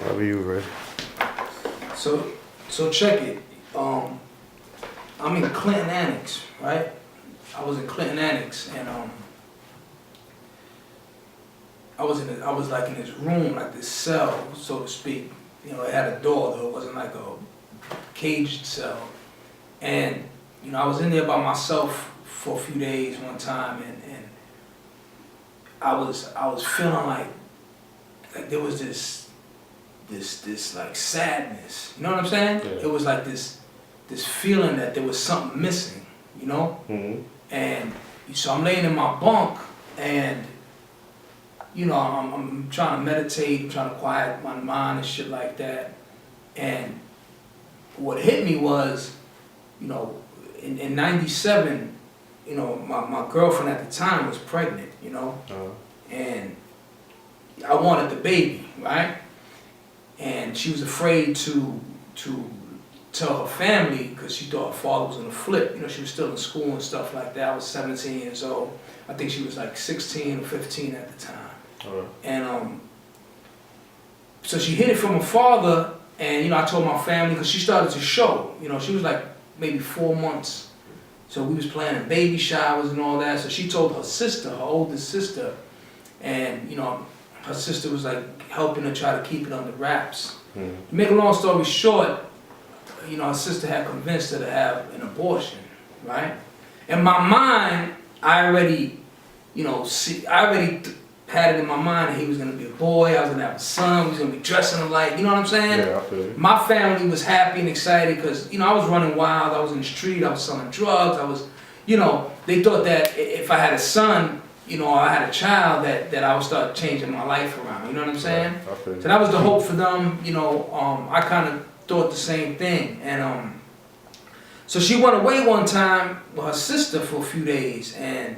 Whenever you ready. So check it. I'm in Clinton Annex, right? I was in Clinton Annex, and I was like in this room, like this cell, so to speak. You know, it had a door though. It wasn't like a caged cell. And you know, I was in there by myself for a few days one time, and I was feeling like there was this like sadness. You know what I'm saying? Yeah. It was like this feeling that there was something missing. You know? Mm-hmm. And so I'm laying in my bunk, and you know, I'm trying to meditate, I'm trying to quiet my mind and shit like that. And what hit me was, you know, in '97, you know, my girlfriend at the time was pregnant, you know, and I wanted the baby, right? And she was afraid to tell her family because she thought her father was gonna flip. You know, she was still in school and stuff like that. I was 17 years old. I think she was like 16 or 15 at the time. And so she hid it from her father, and you know, I told my family because she started to show. You know, she was like maybe 4 months. So we was planning baby showers and all that. So she told her sister, her oldest sister, and you know, her sister was like helping her try to keep it under wraps. To make a long story short, you know, her sister had convinced her to have an abortion, right? In my mind, I already, you know, had it in my mind that he was gonna be a boy, I was gonna have a son, we was gonna be dressing alike, you know what I'm saying? Yeah, I feel you. My family was happy and excited because, you know, I was running wild, I was in the street, I was selling drugs, I was, you know, they thought that if I had a son, you know, I had a child, that I would start changing my life around, you know what I'm saying? Yeah, I feel you. So that was the hope for them, you know, I kind of thought the same thing. And so she went away one time with her sister for a few days, and,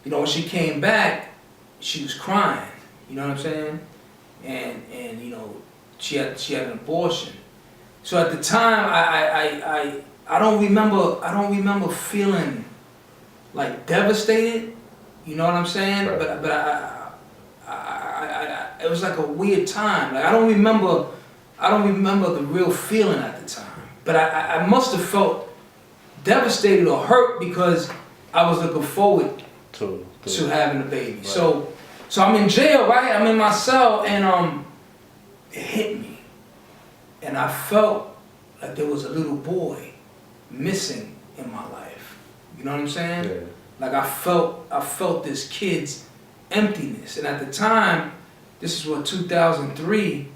you know, when she came back, she was crying, you know what I'm saying? And you know, she had an abortion. So at the time, I don't remember feeling like devastated, you know what I'm saying? Right. But it was like a weird time. Like I don't remember the real feeling at the time. But I must have felt devastated or hurt because I was looking forward to having a baby. Right. So I'm in jail, right? I'm in my cell, and it hit me, and I felt like there was a little boy missing in my life. You know what I'm saying? Yeah. Like I felt this kid's emptiness, and at the time, this is what 2003,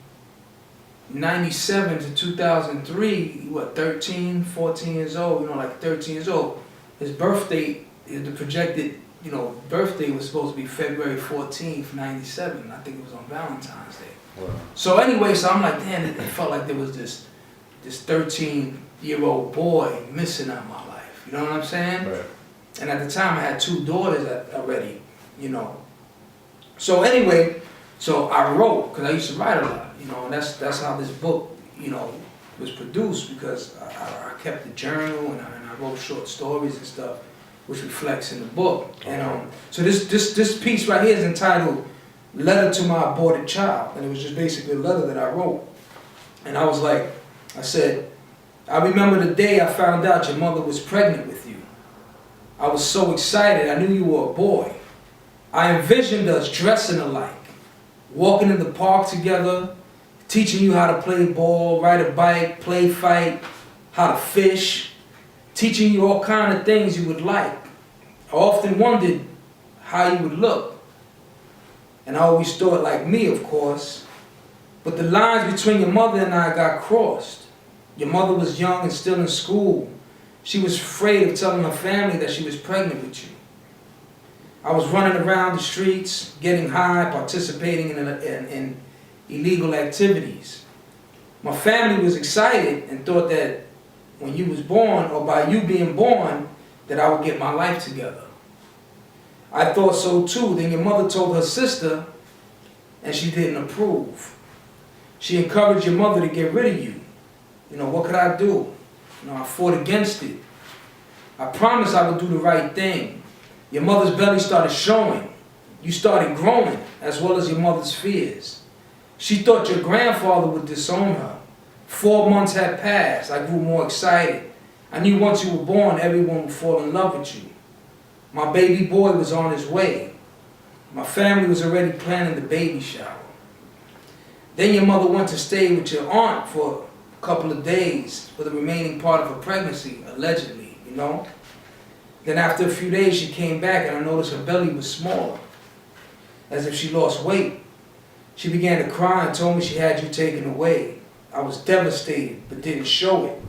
97 to 2003, what 13, 14 years old? You know, like 13 years old. His birthday, the projected, you know, birthday was supposed to be February 14th, 97. I think it was on Valentine's Day. Wow. So anyway, so I'm like, damn, it felt like there was this 13-year-old boy missing out of my life. You know what I'm saying? Right. And at the time, I had 2 daughters already, you know. So anyway, so I wrote, because I used to write a lot, you know, and that's how this book, you know, was produced, because I kept a journal, and I wrote short stories and stuff, which reflects in the book. And so this piece right here is entitled "Letter to My Aborted Child," and it was just basically a letter that I wrote. And I was like, I said, I remember the day I found out your mother was pregnant with you. I was so excited, I knew you were a boy. I envisioned us dressing alike, walking in the park together, teaching you how to play ball, ride a bike, play fight, how to fish, teaching you all kind of things you would like. I often wondered how you would look. And I always thought like me, of course. But the lines between your mother and I got crossed. Your mother was young and still in school. She was afraid of telling her family that she was pregnant with you. I was running around the streets, getting high, participating in illegal activities. My family was excited and thought that when you was born, or by you being born, that I would get my life together. I thought so too. Then your mother told her sister, and she didn't approve. She encouraged your mother to get rid of you. You know, what could I do? You know, I fought against it. I promised I would do the right thing. Your mother's belly started showing. You started growing, as well as your mother's fears. She thought your grandfather would disown her. 4 months had passed. I grew more excited. I knew once you were born, everyone would fall in love with you. My baby boy was on his way. My family was already planning the baby shower. Then your mother went to stay with your aunt for a couple of days for the remaining part of her pregnancy, allegedly, you know. Then after a few days, she came back and I noticed her belly was smaller, as if she lost weight. She began to cry and told me she had you taken away. I was devastated, but didn't show it.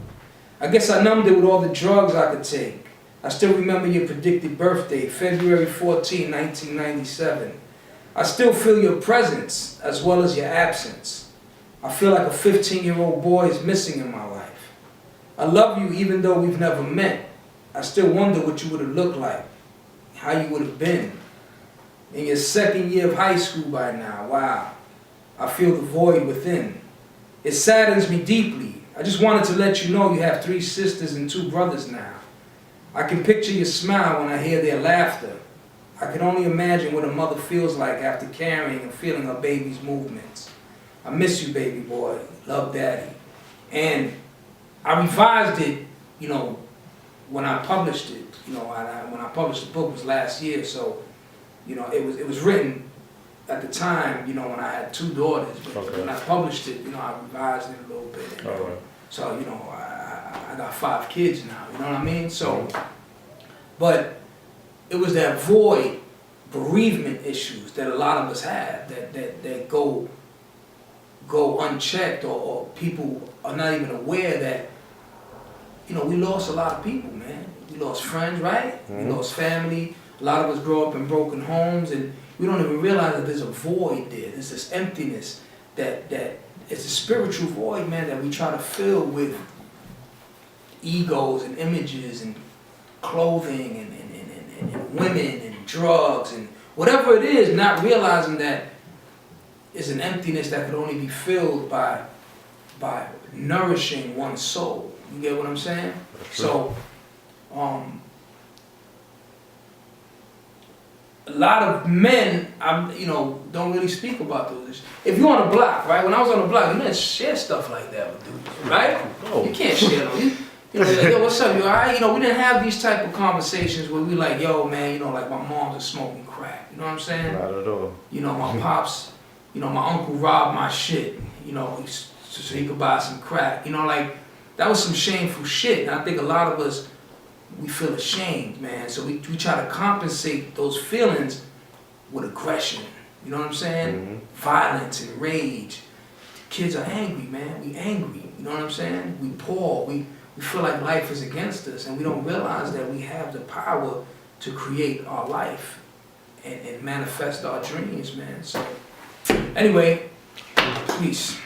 I guess I numbed it with all the drugs I could take. I still remember your predicted birthday, February 14, 1997. I still feel your presence as well as your absence. I feel like a 15-year-old boy is missing in my life. I love you even though we've never met. I still wonder what you would have looked like, how you would have been. In your second year of high school by now, wow. I feel the void within. It saddens me deeply. I just wanted to let you know you have 3 sisters and 2 brothers now. I can picture your smile when I hear their laughter. I can only imagine what a mother feels like after carrying and feeling her baby's movements. I miss you, baby boy. Love, Daddy. And I revised it, you know, when I published it. You know, when I published the book was last year, so, you know, it was written at the time, you know, when I had 2 daughters. But when I published it, you know, I revised it a little bit. And, so, you know, I got 5 kids now, you know what I mean? So, but it was that void, bereavement issues that a lot of us have that go unchecked, or people are not even aware that, you know, we lost a lot of people, man. We lost friends, right? We lost family. A lot of us grow up in broken homes, and we don't even realize that there's a void there. There's this emptiness that it's a spiritual void, man, that we try to fill with egos and images and clothing and women and drugs and whatever it is, not realizing that it's an emptiness that could only be filled by nourishing one's soul. You get what I'm saying? So, a lot of men, you know, don't really speak about those issues. If you're on the block, right? When I was on the block, you didn't share stuff like that with dudes, right? You can't share them. You know, like, yo, what's up, you all right? You know, we didn't have these type of conversations where we like, yo, man, you know, like my mom's is smoking crack. You know what I'm saying? Not at all. You know, my pops, you know, my uncle robbed my shit, you know, so he could buy some crack. You know, like, that was some shameful shit. And I think a lot of us, we feel ashamed, man. So we try to compensate those feelings with aggression. You know what I'm saying? Violence and rage. Kids are angry, man. We angry. You know what I'm saying? We poor. We feel like life is against us, and we don't realize that we have the power to create our life and manifest our dreams, man. So, anyway, peace.